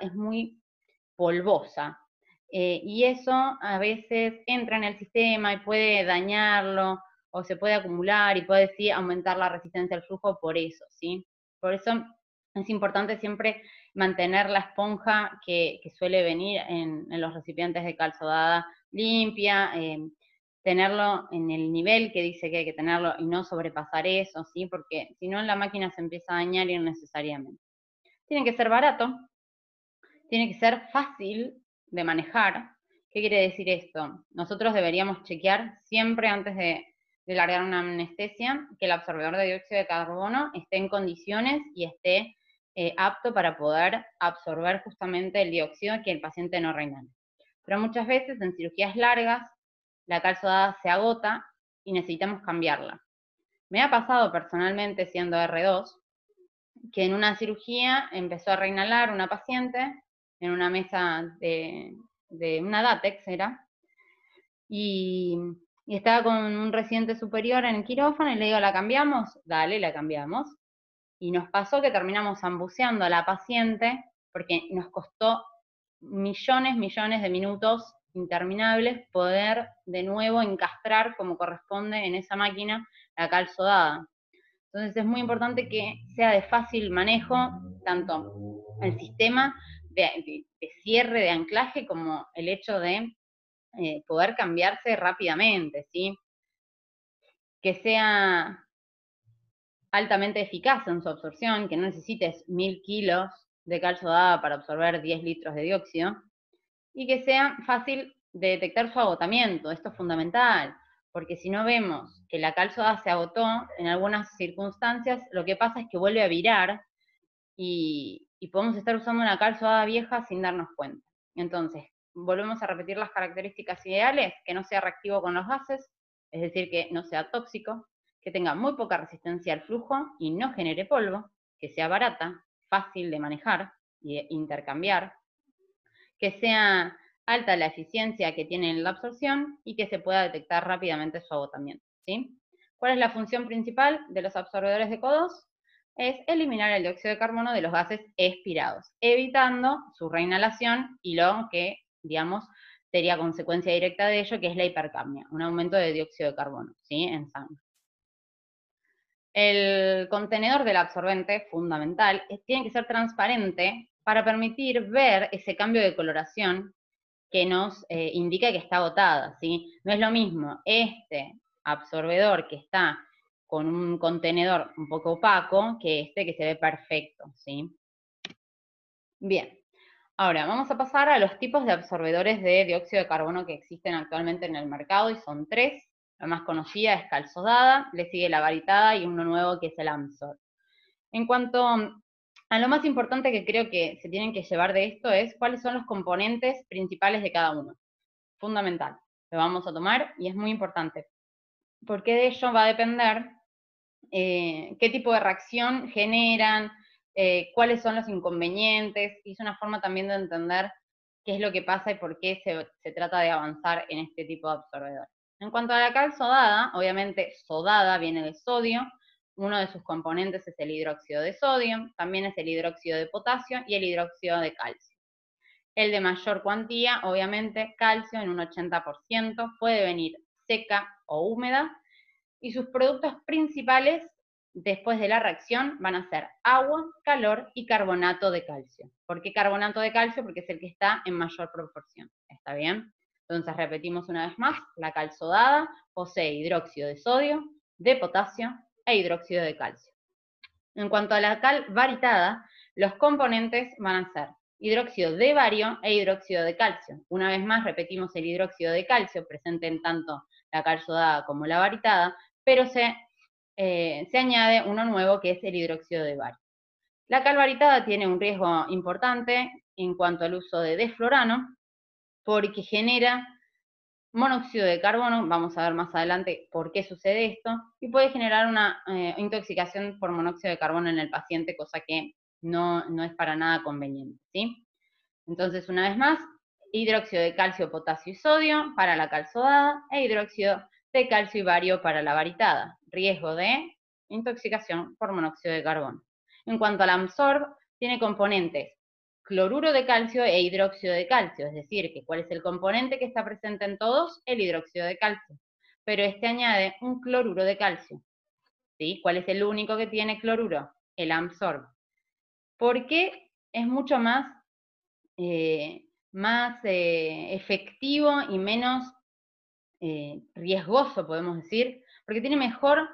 es muy polvosa. Y eso a veces entra en el sistema y puede dañarlo, o se puede acumular y puede sí aumentar la resistencia al flujo por eso, ¿sí? Por eso es importante siempre mantener la esponja que suele venir en los recipientes de cal sodada limpia, tenerlo en el nivel que dice que hay que tenerlo y no sobrepasar eso, ¿sí? Porque si no la máquina se empieza a dañar innecesariamente. Tiene que ser barato, tiene que ser fácil de manejar. ¿Qué quiere decir esto? Nosotros deberíamos chequear siempre antes de largar una anestesia que el absorbedor de dióxido de carbono esté en condiciones y esté apto para poder absorber justamente el dióxido que el paciente no reinale. Pero muchas veces en cirugías largas la cal sodada se agota y necesitamos cambiarla. Me ha pasado personalmente siendo R2 que en una cirugía empezó a reinhalar una paciente en una mesa de una Datex era, y estaba con un residente superior en el quirófano y le digo, ¿la cambiamos? Dale, la cambiamos. Y nos pasó que terminamos ambuceando a la paciente porque nos costó millones de minutos interminables poder de nuevo encastrar como corresponde en esa máquina la cal sodada. Entonces es muy importante que sea de fácil manejo, tanto el sistema de cierre, de anclaje, como el hecho de poder cambiarse rápidamente, ¿sí? Que sea altamente eficaz en su absorción, que no necesites 1000 kilos de cal sodada para absorber 10 litros de dióxido, y que sea fácil de detectar su agotamiento. Esto es fundamental, porque si no vemos que la cal sodada se agotó en algunas circunstancias, lo que pasa es que vuelve a virar y podemos estar usando una cal sodada vieja sin darnos cuenta. Entonces, volvemos a repetir las características ideales: que no sea reactivo con los gases, es decir, que no sea tóxico, que tenga muy poca resistencia al flujo y no genere polvo, que sea barata, fácil de manejar e intercambiar, que sea alta la eficiencia que tiene en la absorción y que se pueda detectar rápidamente su agotamiento, ¿sí? ¿Cuál es la función principal de los absorbedores de CO2? Es eliminar el dióxido de carbono de los gases expirados, evitando su reinhalación y lo que, digamos, sería consecuencia directa de ello, que es la hipercapnia, un aumento de dióxido de carbono, ¿sí? En sangre. El contenedor del absorbente, fundamental, tiene que ser transparente para permitir ver ese cambio de coloración que nos indica que está agotada, ¿sí? No es lo mismo este absorbedor que está con un contenedor un poco opaco que este que se ve perfecto, ¿sí? Bien, ahora vamos a pasar a los tipos de absorbedores de dióxido de carbono que existen actualmente en el mercado, y son 3. La más conocida es cal sodada, le sigue la varitada y uno nuevo que es el Amsor. En cuanto a lo más importante que creo que se tienen que llevar de esto es cuáles son los componentes principales de cada uno. Fundamental. Lo vamos a tomar y es muy importante, porque de ello va a depender qué tipo de reacción generan, cuáles son los inconvenientes, y es una forma también de entender qué es lo que pasa y por qué se trata de avanzar en este tipo de absorbedores. En cuanto a la cal sodada, obviamente sodada viene de sodio, uno de sus componentes es el hidróxido de sodio, también es el hidróxido de potasio y el hidróxido de calcio. El de mayor cuantía, obviamente, calcio en un 80%, puede venir seca o húmeda, y sus productos principales después de la reacción van a ser agua, calor y carbonato de calcio. ¿Por qué carbonato de calcio? Porque es el que está en mayor proporción. ¿Está bien? Entonces repetimos una vez más: la cal sodada posee hidróxido de sodio, de potasio e hidróxido de calcio. En cuanto a la cal varitada, los componentes van a ser hidróxido de bario e hidróxido de calcio. Una vez más repetimos el hidróxido de calcio presente en tanto la cal sodada como la varitada, pero se añade uno nuevo que es el hidróxido de bario. La cal varitada tiene un riesgo importante en cuanto al uso de desflorano, porque genera monóxido de carbono, vamos a ver más adelante por qué sucede esto, y puede generar una intoxicación por monóxido de carbono en el paciente, cosa que no es para nada conveniente, ¿sí? Entonces, una vez más, hidróxido de calcio, potasio y sodio para la cal sodada, e hidróxido de calcio y bario para la varitada. Riesgo de intoxicación por monóxido de carbono. En cuanto al Amsorb, tiene componentes cloruro de calcio e hidróxido de calcio, es decir, que cuál es el componente que está presente en todos, el hidróxido de calcio. Pero este añade un cloruro de calcio. ¿Sí? ¿Cuál es el único que tiene cloruro? El Amsorb. Porque es mucho más, efectivo y menos riesgoso, podemos decir, porque tiene mejor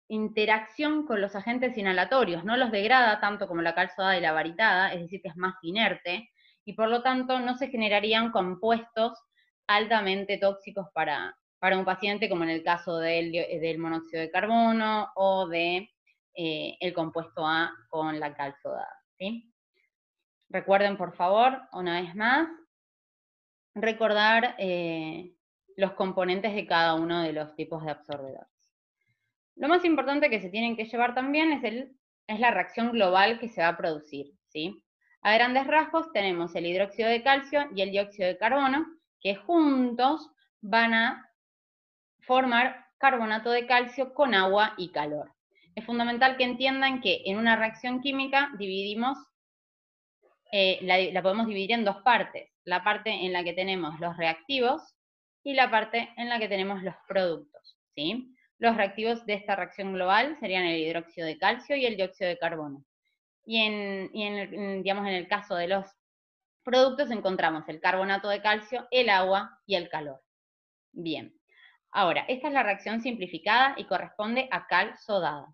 interacción con los agentes inhalatorios, no los degrada tanto como la cal sodada y la baritada, es decir, que es más inerte, y por lo tanto no se generarían compuestos altamente tóxicos para un paciente, como en el caso del monóxido de carbono o de el compuesto A con la cal sodada, ¿sí? Recuerden, por favor, una vez más, recordar los componentes de cada uno de los tipos de absorbedores. Lo más importante que se tienen que llevar también es la reacción global que se va a producir, ¿sí? A grandes rasgos tenemos el hidróxido de calcio y el dióxido de carbono, que juntos van a formar carbonato de calcio con agua y calor. Es fundamental que entiendan que en una reacción química dividimos, la podemos dividir en dos partes, la parte en la que tenemos los reactivos y la parte en la que tenemos los productos, ¿sí? Los reactivos de esta reacción global serían el hidróxido de calcio y el dióxido de carbono. Digamos, en el caso de los productos encontramos el carbonato de calcio, el agua y el calor. Bien, ahora, esta es la reacción simplificada y corresponde a cal sodada.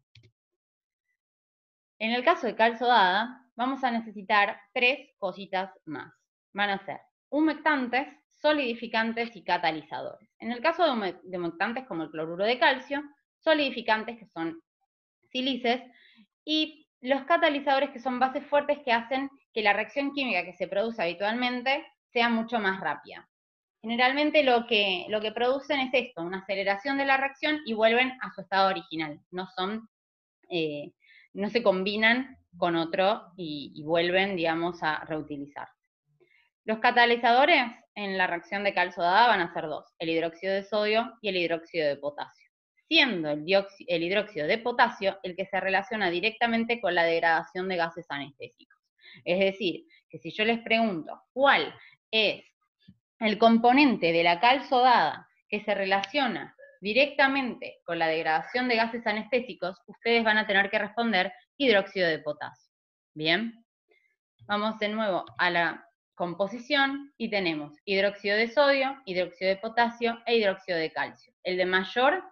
En el caso de cal sodada, vamos a necesitar 3 cositas más. Van a ser humectantes, solidificantes y catalizadores. En el caso de humectantes como el cloruro de calcio, solidificantes que son sílices y los catalizadores que son bases fuertes que hacen que la reacción química que se produce habitualmente sea mucho más rápida. Generalmente lo que producen es esto, una aceleración de la reacción y vuelven a su estado original. No se combinan con otro y vuelven, digamos, a reutilizar. Los catalizadores en la reacción de cal sodada van a ser dos, el hidróxido de sodio y el hidróxido de potasio, siendo el hidróxido de potasio el que se relaciona directamente con la degradación de gases anestésicos. Es decir, que si yo les pregunto cuál es el componente de la cal sodada que se relaciona directamente con la degradación de gases anestésicos, ustedes van a tener que responder hidróxido de potasio. Bien, vamos de nuevo a la composición y tenemos hidróxido de sodio, hidróxido de potasio e hidróxido de calcio. El de mayor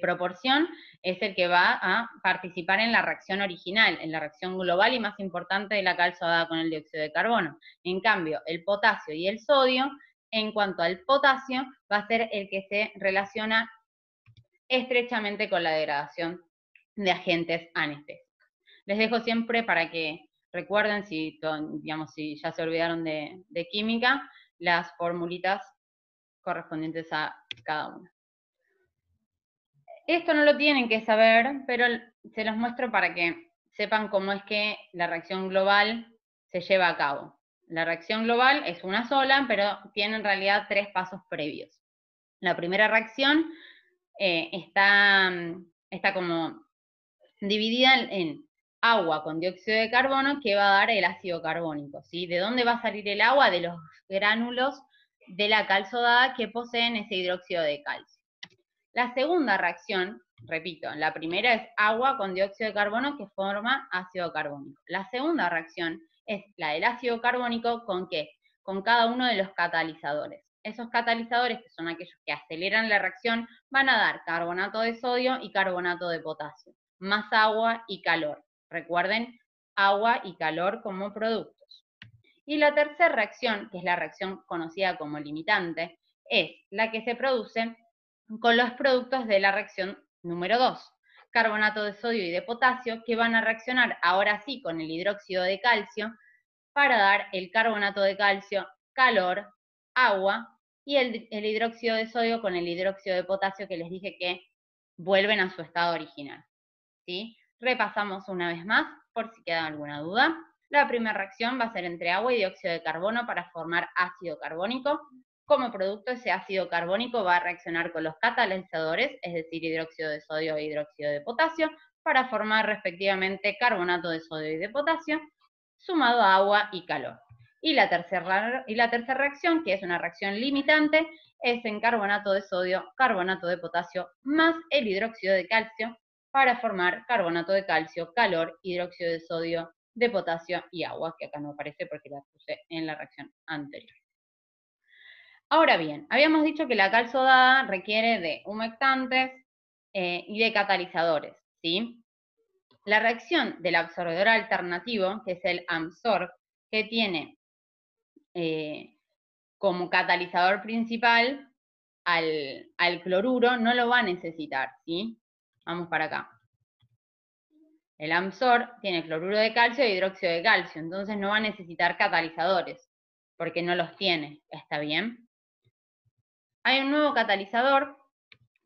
proporción es el que va a participar en la reacción original, en la reacción global y más importante de la cal sodada con el dióxido de carbono. En cambio, el potasio y el sodio, en cuanto al potasio, va a ser el que se relaciona estrechamente con la degradación de agentes anestésicos. Les dejo siempre para que recuerden, si ya se olvidaron de química, las formulitas correspondientes a cada una. Esto no lo tienen que saber, pero se los muestro para que sepan cómo es que la reacción global se lleva a cabo. La reacción global es una sola, pero tiene en realidad 3 pasos previos. La primera reacción está como dividida en agua con dióxido de carbono que va a dar el ácido carbónico, ¿sí? ¿De dónde va a salir el agua? De los gránulos de la cal sodada que poseen ese hidróxido de calcio. La segunda reacción, repito, la primera es agua con dióxido de carbono que forma ácido carbónico. La segunda reacción es la del ácido carbónico ¿con qué? Con cada uno de los catalizadores. Esos catalizadores, que son aquellos que aceleran la reacción, van a dar carbonato de sodio y carbonato de potasio, más agua y calor. Recuerden, agua y calor como productos. Y la tercera reacción, que es la reacción conocida como limitante, es la que se produce con los productos de la reacción número 2, carbonato de sodio y de potasio, que van a reaccionar ahora sí con el hidróxido de calcio para dar el carbonato de calcio, calor, agua, y el hidróxido de sodio con el hidróxido de potasio que les dije que vuelven a su estado original. ¿Sí? Repasamos una vez más, por si queda alguna duda. La primera reacción va a ser entre agua y dióxido de carbono para formar ácido carbónico. Como producto, ese ácido carbónico va a reaccionar con los catalizadores, es decir, hidróxido de sodio e hidróxido de potasio, para formar respectivamente carbonato de sodio y de potasio. sumado a agua y calor. Y la tercera reacción, que es una reacción limitante, es en carbonato de sodio, carbonato de potasio, más el hidróxido de calcio, para formar carbonato de calcio, calor, hidróxido de sodio, de potasio y agua, que acá no aparece porque la puse en la reacción anterior. Ahora bien, habíamos dicho que la cal sodada requiere de humectantes y de catalizadores, ¿sí? La reacción del absorbedor alternativo, que es el AMSORB, que tiene como catalizador principal al cloruro, no lo va a necesitar, ¿sí? Vamos para acá. El AMSOR tiene cloruro de calcio e hidróxido de calcio, entonces no va a necesitar catalizadores, porque no los tiene, ¿está bien? Hay un nuevo catalizador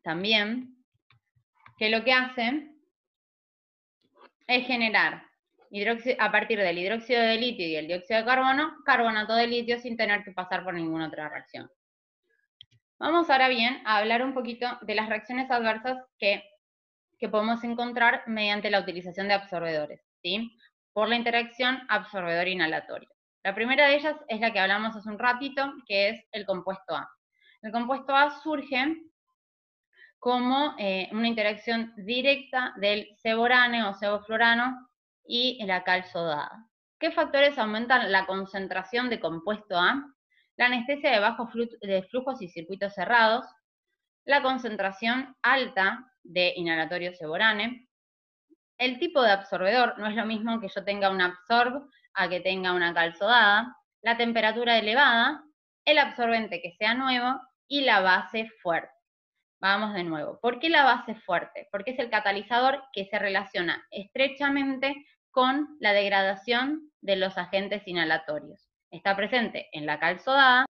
también, que lo que hace es generar a partir del hidróxido de litio y el dióxido de carbono, carbonato de litio sin tener que pasar por ninguna otra reacción. Vamos ahora bien a hablar un poquito de las reacciones adversas que podemos encontrar mediante la utilización de absorbedores, ¿sí? Por la interacción absorbedor-inhalatorio. La primera de ellas es la que hablamos hace un ratito, que es el compuesto A. El compuesto A surge como una interacción directa del ceborane o sevoflurano y la cal sodada. ¿Qué factores aumentan la concentración de compuesto A? La anestesia de bajos flujos y circuitos cerrados, la concentración alta de inhalatorio ceborane, el tipo de absorbedor, no es lo mismo que yo tenga un absorb a que tenga una cal sodada, la temperatura elevada, el absorbente que sea nuevo y la base fuerte. Vamos de nuevo. ¿Por qué la base fuerte? Porque es el catalizador que se relaciona estrechamente con la degradación de los agentes inhalatorios. Está presente en la cal sodada